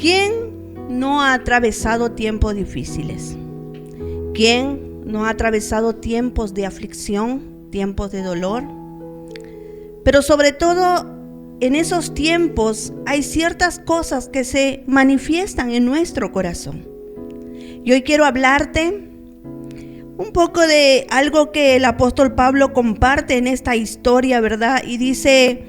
¿Quién no ha atravesado tiempos difíciles? ¿Quién no ha atravesado tiempos de aflicción, tiempos de dolor? Pero sobre todo en esos tiempos hay ciertas cosas que se manifiestan en nuestro corazón. Y hoy quiero hablarte un poco de algo que el apóstol Pablo comparte en esta historia, ¿verdad? Y dice: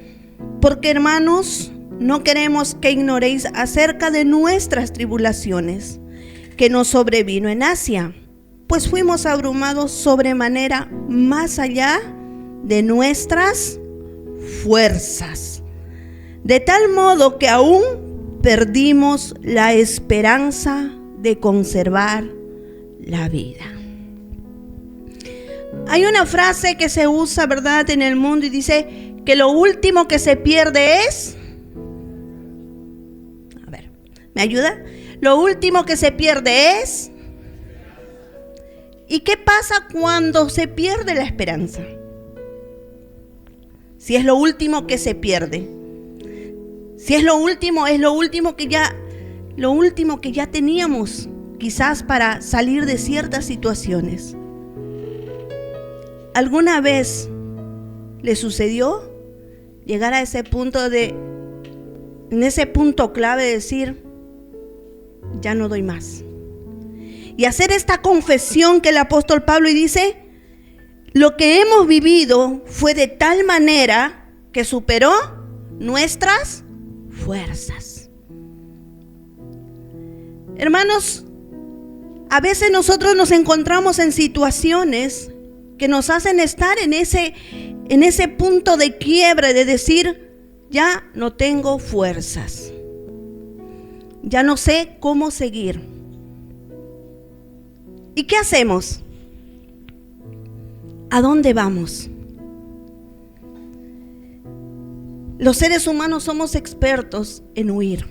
porque hermanos, no queremos que ignoréis acerca de nuestras tribulaciones que nos sobrevino en Asia, pues fuimos abrumados sobremanera más allá de nuestras fuerzas, de tal modo que aún perdimos la esperanza de conservar la vida. Hay una frase que se usa, ¿verdad?, en el mundo y dice que lo último que se pierde es... A ver, ¿me ayuda? Lo último que se pierde es... ¿Y qué pasa cuando se pierde la esperanza? Si es lo último que se pierde. Si es lo último que ya teníamos, quizás para salir de ciertas situaciones. ¿Alguna vez le sucedió llegar a ese punto en ese punto clave de decir, ya no doy más? Y hacer esta confesión que el apóstol Pablo dice, lo que hemos vivido fue de tal manera que superó nuestras fuerzas. Hermanos, a veces nosotros nos encontramos en situaciones que nos hacen estar en ese punto de quiebre de decir, ya no tengo fuerzas, ya no sé cómo seguir. ¿Y qué hacemos? ¿A dónde vamos? Los seres humanos somos expertos en huir.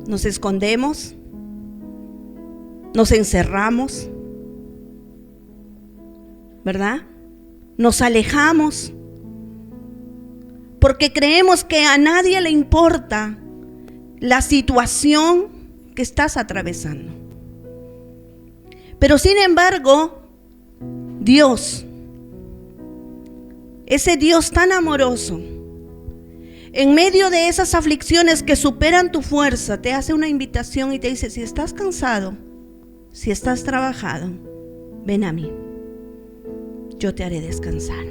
Nos escondemos, nos encerramos, ¿verdad? Nos alejamos porque creemos que a nadie le importa la situación que estás atravesando. Pero sin embargo, Dios, ese Dios tan amoroso, en medio de esas aflicciones que superan tu fuerza, te hace una invitación y te dice, si estás cansado, si estás trabajado, ven a mí, yo te haré descansar.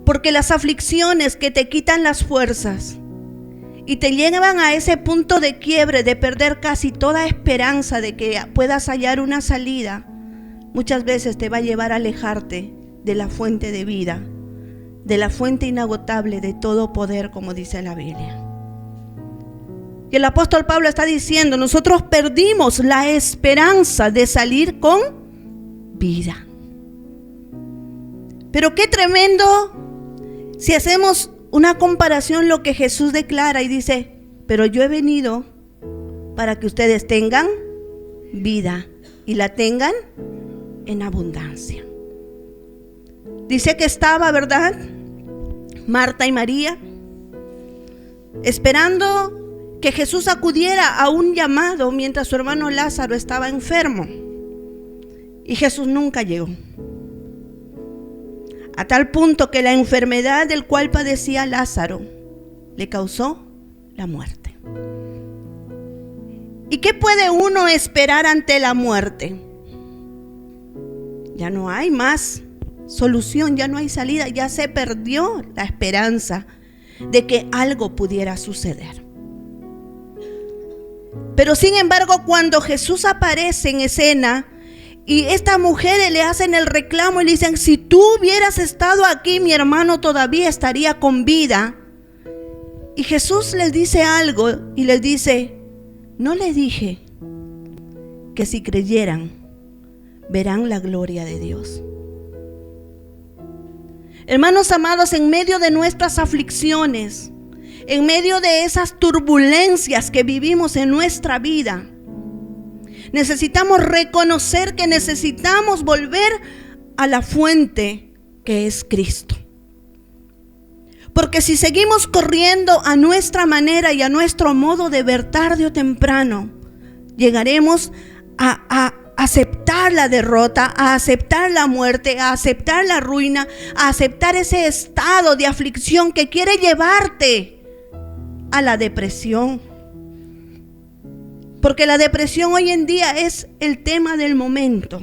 Porque las aflicciones que te quitan las fuerzas y te llevan a ese punto de quiebre, de perder casi toda esperanza de que puedas hallar una salida, muchas veces te va a llevar a alejarte de la fuente de vida, de la fuente inagotable de todo poder, como dice la Biblia. Y el apóstol Pablo está diciendo, nosotros perdimos la esperanza de salir con vida. Pero qué tremendo si hacemos una comparación lo que Jesús declara y dice, pero yo he venido para que ustedes tengan vida y la tengan en abundancia. Dice que estaba, ¿verdad?, Marta y María esperando que Jesús acudiera a un llamado mientras su hermano Lázaro estaba enfermo. Y Jesús nunca llegó. A tal punto que la enfermedad del cual padecía Lázaro le causó la muerte. ¿Y qué puede uno esperar ante la muerte? Ya no hay más solución, ya no hay salida, ya se perdió la esperanza de que algo pudiera suceder. Pero sin embargo, cuando Jesús aparece en escena y estas mujeres le hacen el reclamo y le dicen, si tú hubieras estado aquí, mi hermano todavía estaría con vida. Y Jesús les dice algo y les dice, no les dije que si creyeran, verán la gloria de Dios. Hermanos amados, en medio de nuestras aflicciones, en medio de esas turbulencias que vivimos en nuestra vida, necesitamos reconocer que necesitamos volver a la fuente que es Cristo. Porque si seguimos corriendo a nuestra manera y a nuestro modo de ver, tarde o temprano, llegaremos a aceptar la derrota, a aceptar la muerte, a aceptar la ruina, a aceptar ese estado de aflicción que quiere llevarte a la depresión. Porque la depresión hoy en día es el tema del momento.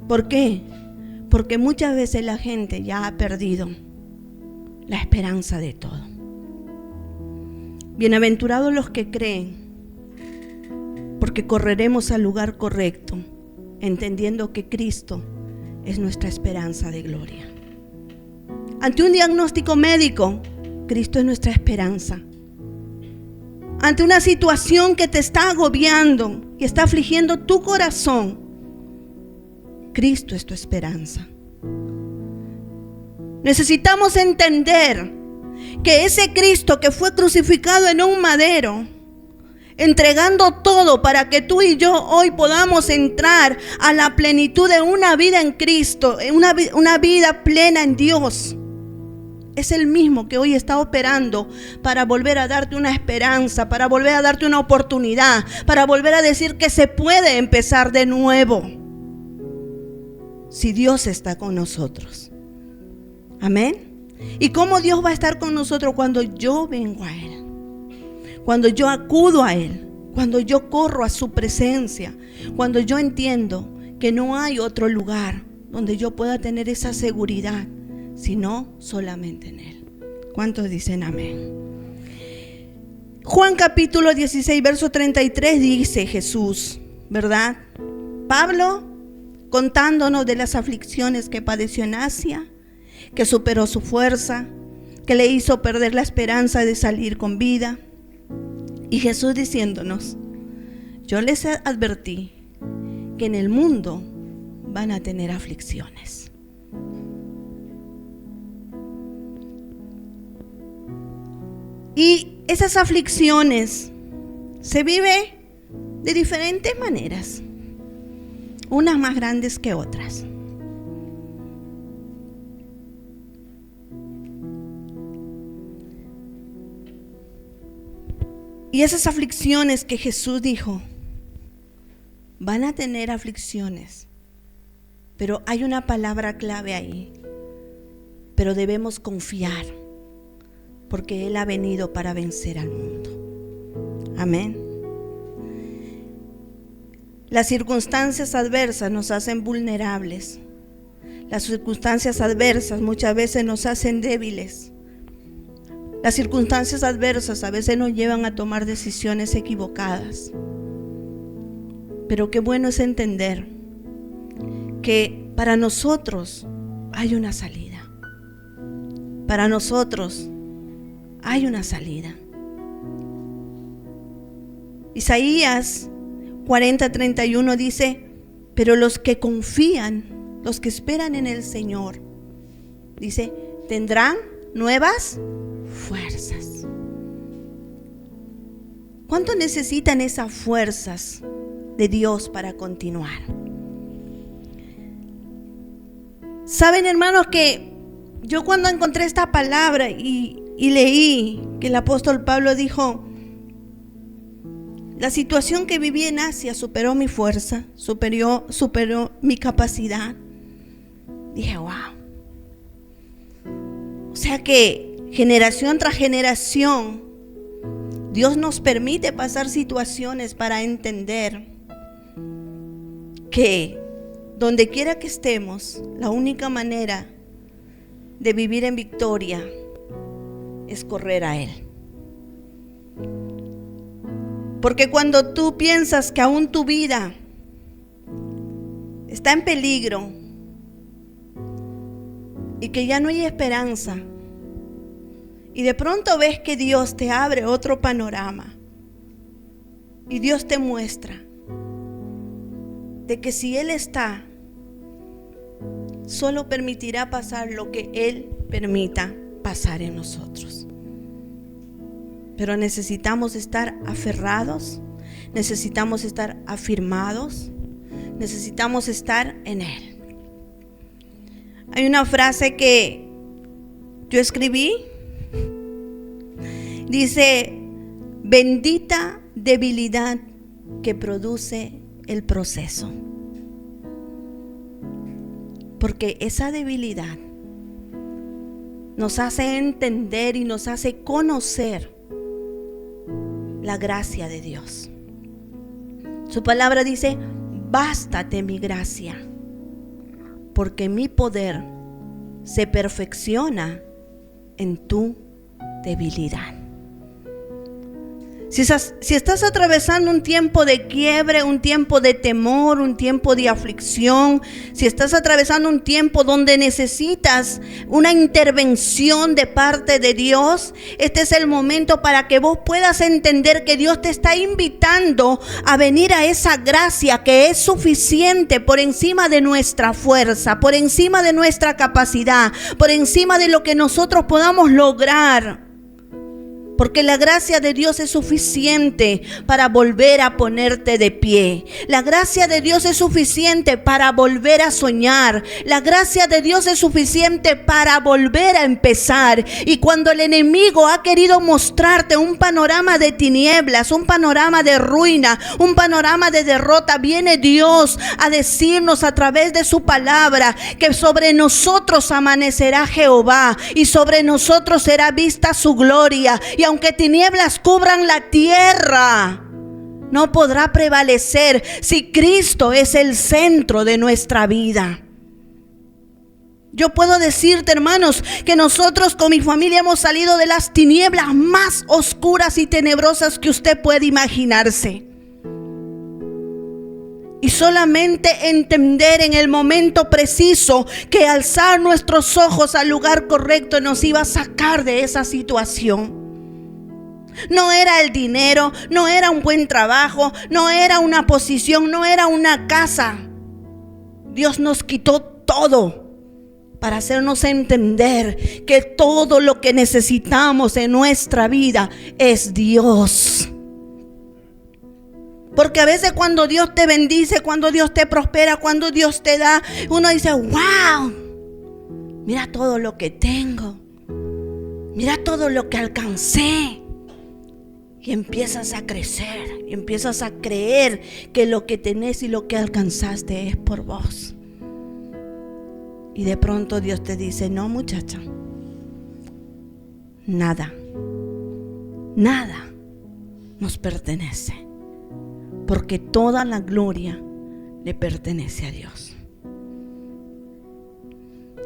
¿Por qué? Porque muchas veces la gente ya ha perdido la esperanza de todo. Bienaventurados los que creen, porque correremos al lugar correcto, entendiendo que Cristo es nuestra esperanza de gloria. Ante un diagnóstico médico, Cristo es nuestra esperanza. Ante una situación que te está agobiando y está afligiendo tu corazón, Cristo es tu esperanza. Necesitamos entender que ese Cristo que fue crucificado en un madero, entregando todo para que tú y yo hoy podamos entrar a la plenitud de una vida en Cristo, una vida plena en Dios, es el mismo que hoy está operando para volver a darte una esperanza, para volver a darte una oportunidad, para volver a decir que se puede empezar de nuevo si Dios está con nosotros. Amén. ¿Y cómo Dios va a estar con nosotros? Cuando yo vengo a Él, cuando yo acudo a Él, cuando yo corro a su presencia, cuando yo entiendo que no hay otro lugar donde yo pueda tener esa seguridad, sino solamente en Él. ¿Cuántos dicen amén? Juan capítulo 16, verso 33 dice Jesús, ¿verdad? Pablo contándonos de las aflicciones que padeció en Asia, que superó su fuerza, que le hizo perder la esperanza de salir con vida. Y Jesús diciéndonos, yo les advertí que en el mundo van a tener aflicciones. Y esas aflicciones se viven de diferentes maneras, unas más grandes que otras. Y esas aflicciones que Jesús dijo, van a tener aflicciones, pero hay una palabra clave ahí, pero debemos confiar, porque Él ha venido para vencer al mundo. Amén. Las circunstancias adversas nos hacen vulnerables. Las circunstancias adversas muchas veces nos hacen débiles. Las circunstancias adversas a veces nos llevan a tomar decisiones equivocadas. Pero qué bueno es entender que para nosotros hay una salida. Para nosotros hay una salida. Isaías 40:31 dice, pero los que confían, los que esperan en el Señor, dice, tendrán nuevas fuerzas. ¿Cuánto necesitan esas fuerzas de Dios para continuar? Saben, hermanos, que yo cuando encontré esta palabra y leí que el apóstol Pablo dijo, la situación que viví en Asia superó mi fuerza, superó mi capacidad. Dije, wow. O sea que generación tras generación, Dios nos permite pasar situaciones para entender que donde quiera que estemos, la única manera de vivir en victoria es correr a Él. Porque cuando tú piensas que aún tu vida está en peligro y que ya no hay esperanza, y de pronto ves que Dios te abre otro panorama y Dios te muestra de que si Él está, solo permitirá pasar lo que Él permita pasar en nosotros. Pero necesitamos estar aferrados, necesitamos estar afirmados, necesitamos estar en Él. Hay una frase que Yo escribí, dice, bendita debilidad que produce el proceso. Porque esa debilidad nos hace entender y nos hace conocer la gracia de Dios. Su palabra dice, bástate mi gracia, porque mi poder se perfecciona en tu debilidad. Si estás atravesando un tiempo de quiebre, un tiempo de temor, un tiempo de aflicción, si estás atravesando un tiempo donde necesitas una intervención de parte de Dios, este es el momento para que vos puedas entender que Dios te está invitando a venir a esa gracia que es suficiente por encima de nuestra fuerza, por encima de nuestra capacidad, por encima de lo que nosotros podamos lograr. Porque la gracia de Dios es suficiente para volver a ponerte de pie. La gracia de Dios es suficiente para volver a soñar. La gracia de Dios es suficiente para volver a empezar. Y cuando el enemigo ha querido mostrarte un panorama de tinieblas, un panorama de ruina, un panorama de derrota, viene Dios a decirnos a través de su palabra que sobre nosotros amanecerá Jehová y sobre nosotros será vista su gloria. Y aunque tinieblas cubran la tierra, no podrá prevalecer si Cristo es el centro de nuestra vida. Yo puedo decirte, hermanos, que nosotros con mi familia hemos salido de las tinieblas más oscuras y tenebrosas que usted puede imaginarse. Y solamente entender en el momento preciso que alzar nuestros ojos al lugar correcto nos iba a sacar de esa situación. No era el dinero, no era un buen trabajo, no era una posición, no era una casa. Dios nos quitó todo para hacernos entender que todo lo que necesitamos en nuestra vida es Dios. Porque a veces cuando Dios te bendice, cuando Dios te prospera, cuando Dios te da, uno dice, wow, mira todo lo que tengo, mira todo lo que alcancé. Y empiezas a crecer, y empiezas a creer que lo que tenés y lo que alcanzaste es por vos. Y de pronto Dios te dice, no, muchacha, nada nos pertenece, porque toda la gloria le pertenece a Dios.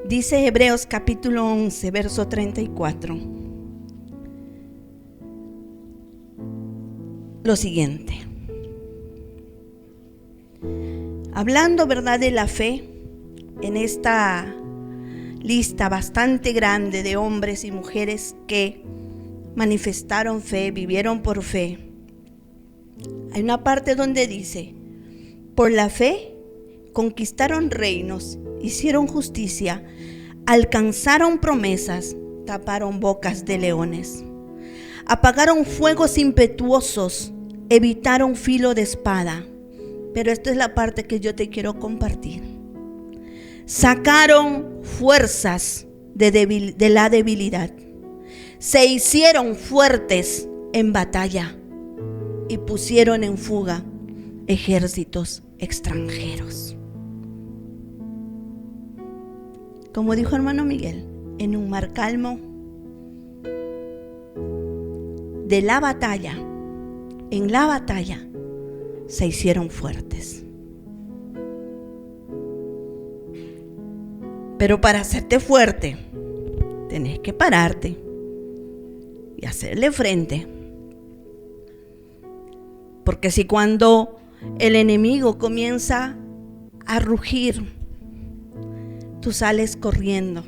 Dice Hebreos capítulo 11, verso 34. Lo siguiente. Hablando, ¿verdad?, de la fe, en esta lista bastante grande de hombres y mujeres que manifestaron fe, vivieron por fe, hay una parte donde dice, por la fe conquistaron reinos, hicieron justicia, alcanzaron promesas, taparon bocas de leones. Apagaron fuegos impetuosos, evitaron filo de espada. Pero esta es la parte que yo te quiero compartir. Sacaron fuerzas de la debilidad. Se hicieron fuertes en batalla y pusieron en fuga ejércitos extranjeros. Como dijo hermano Miguel, en un mar calmo, en la batalla, se hicieron fuertes. Pero para hacerte fuerte, tenés que pararte y hacerle frente. Porque si cuando el enemigo comienza a rugir, tú sales corriendo,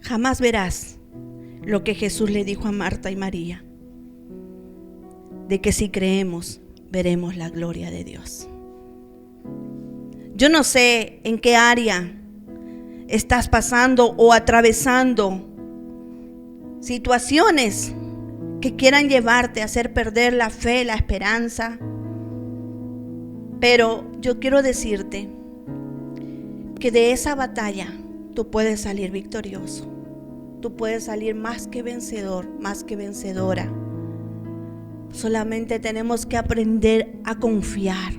jamás verás lo que Jesús le dijo a Marta y María, de que si creemos, veremos la gloria de Dios. Yo no sé en qué área estás pasando o atravesando situaciones que quieran llevarte a hacer perder la fe, la esperanza. Pero yo quiero decirte que de esa batalla tú puedes salir victorioso. tú puedes salir más que vencedor, más que vencedora. Solamente tenemos que aprender a confiar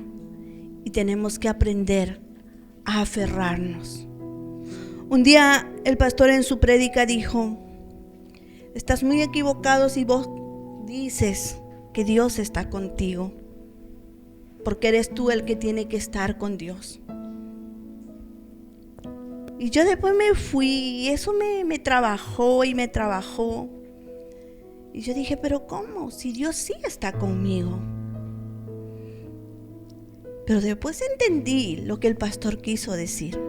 y tenemos que aprender a aferrarnos. Un día el pastor en su prédica dijo: estás muy equivocado si vos dices que Dios está contigo, porque eres tú el que tiene que estar con Dios. Y yo después me fui y eso me trabajó y me trabajó. Y yo dije, pero ¿cómo? Si Dios sí está conmigo. Pero después entendí lo que el pastor quiso decir.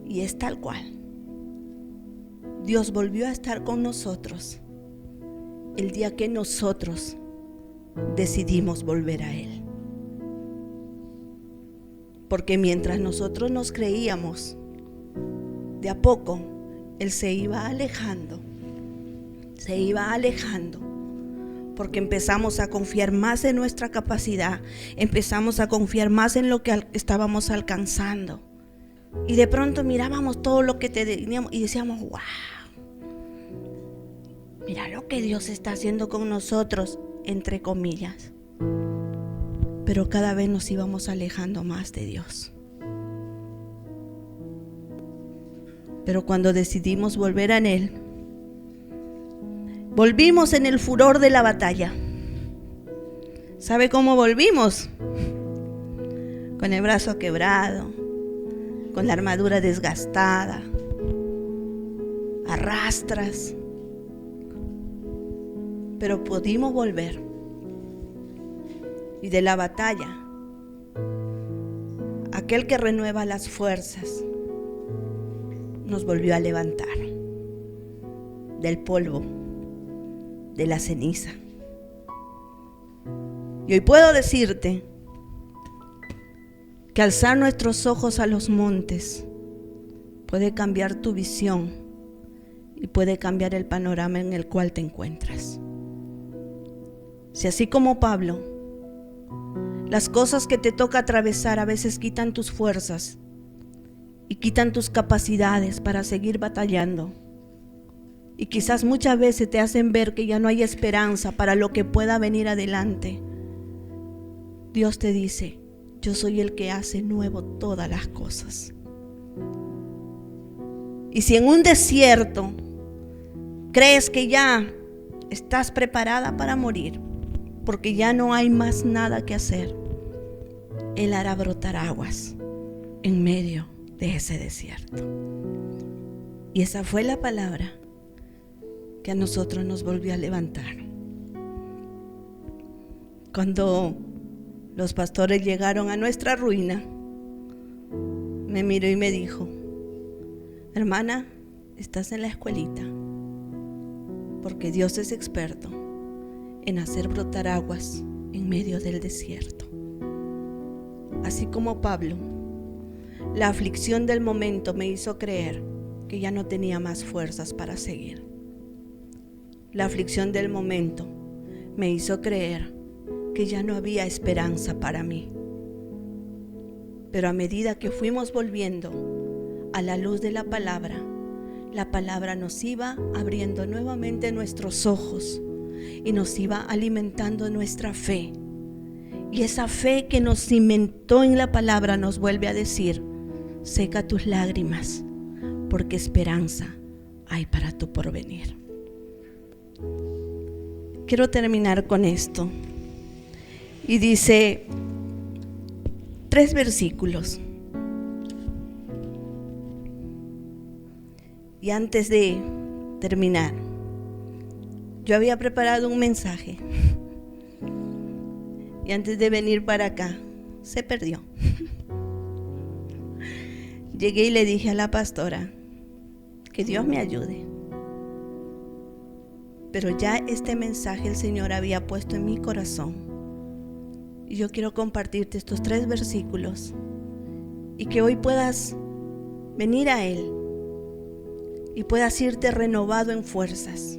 Y es tal cual. Dios volvió a estar con nosotros el día que nosotros decidimos volver a Él. Porque mientras nosotros nos creíamos, de a poco Él se iba alejando, porque empezamos a confiar más en nuestra capacidad, empezamos a confiar más en lo que estábamos alcanzando. Y de pronto mirábamos todo lo que teníamos y decíamos, wow, mira lo que Dios está haciendo con nosotros, entre comillas. Pero cada vez nos íbamos alejando más de Dios. Pero cuando decidimos volver a Él, volvimos en el furor de la batalla. ¿Sabe cómo volvimos? Con el brazo quebrado, con la armadura desgastada, a rastras. Pero pudimos volver. Y de la batalla, aquel que renueva las fuerzas nos volvió a levantar del polvo, de la ceniza. Y hoy puedo decirte que alzar nuestros ojos a los montes puede cambiar tu visión y puede cambiar el panorama en el cual te encuentras. Si así como Pablo, las cosas que te toca atravesar a veces quitan tus fuerzas y quitan tus capacidades para seguir batallando. Y quizás muchas veces te hacen ver que ya no hay esperanza para lo que pueda venir adelante. Dios te dice, yo soy el que hace nuevo todas las cosas. Y si en un desierto crees que ya estás preparada para morir, porque ya no hay más nada que hacer, Él hará brotar aguas en medio de ese desierto. Y esa fue la palabra que a nosotros nos volvió a levantar. Cuando los pastores llegaron a nuestra ruina, me miró y me dijo, hermana, estás en la escuelita, porque Dios es experto en hacer brotar aguas en medio del desierto. Así como Pablo, la aflicción del momento me hizo creer que ya no tenía más fuerzas para seguir. La aflicción del momento me hizo creer que ya no había esperanza para mí. Pero a medida que fuimos volviendo a la luz de la palabra nos iba abriendo nuevamente nuestros ojos y nos iba alimentando nuestra fe. Y esa fe que nos cimentó en la palabra nos vuelve a decir, seca tus lágrimas, porque esperanza hay para tu porvenir. Quiero terminar con esto. Y dice 3 versículos. Y antes de terminar, yo había preparado un mensaje. Y antes de venir para acá, se perdió. Llegué y le dije a la pastora, que Dios me ayude. Pero ya este mensaje el Señor había puesto en mi corazón. Y yo quiero compartirte estos 3 versículos. Y que hoy puedas venir a Él. Y puedas irte renovado en fuerzas.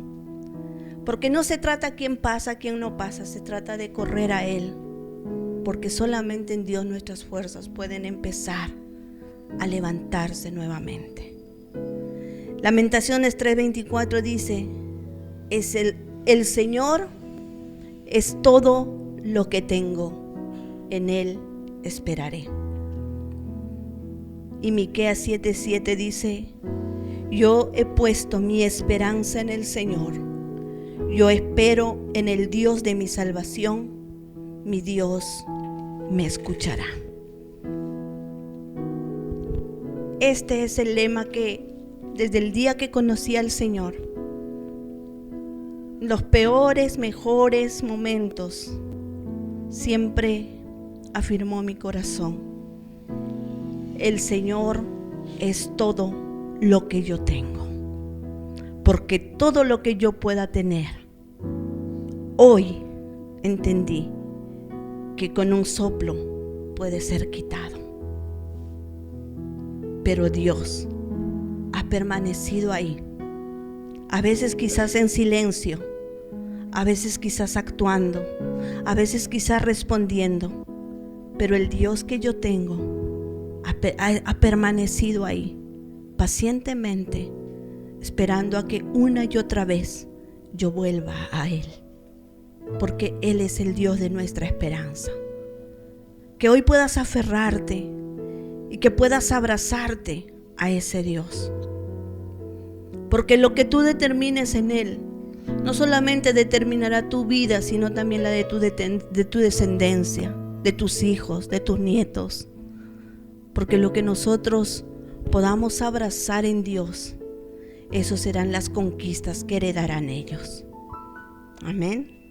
Porque no se trata quién pasa, quién no pasa. Se trata de correr a Él. Porque solamente en Dios nuestras fuerzas pueden empezar a levantarse nuevamente. Lamentaciones 3:24 dice, el Señor es todo lo que tengo, en Él esperaré. Y Miqueas 7:7 dice, yo he puesto mi esperanza en el Señor, yo espero en el Dios de mi salvación, mi Dios me escuchará. Este es el lema que desde el día que conocí al Señor, los peores, mejores momentos, siempre afirmó mi corazón: el Señor es todo lo que yo tengo, porque todo lo que yo pueda tener, hoy entendí que con un soplo puede ser quitado. Pero Dios ha permanecido ahí, a veces quizás en silencio, a veces quizás actuando, a veces quizás respondiendo, pero el Dios que yo tengo ha permanecido ahí, pacientemente, esperando a que una y otra vez yo vuelva a Él, porque Él es el Dios de nuestra esperanza. Que hoy puedas aferrarte y que puedas abrazarte a ese Dios, porque lo que tú determines en Él no solamente determinará tu vida, sino también la de tu descendencia, de tus hijos, de tus nietos, porque lo que nosotros podamos abrazar en Dios, esos serán las conquistas que heredarán ellos. Amén.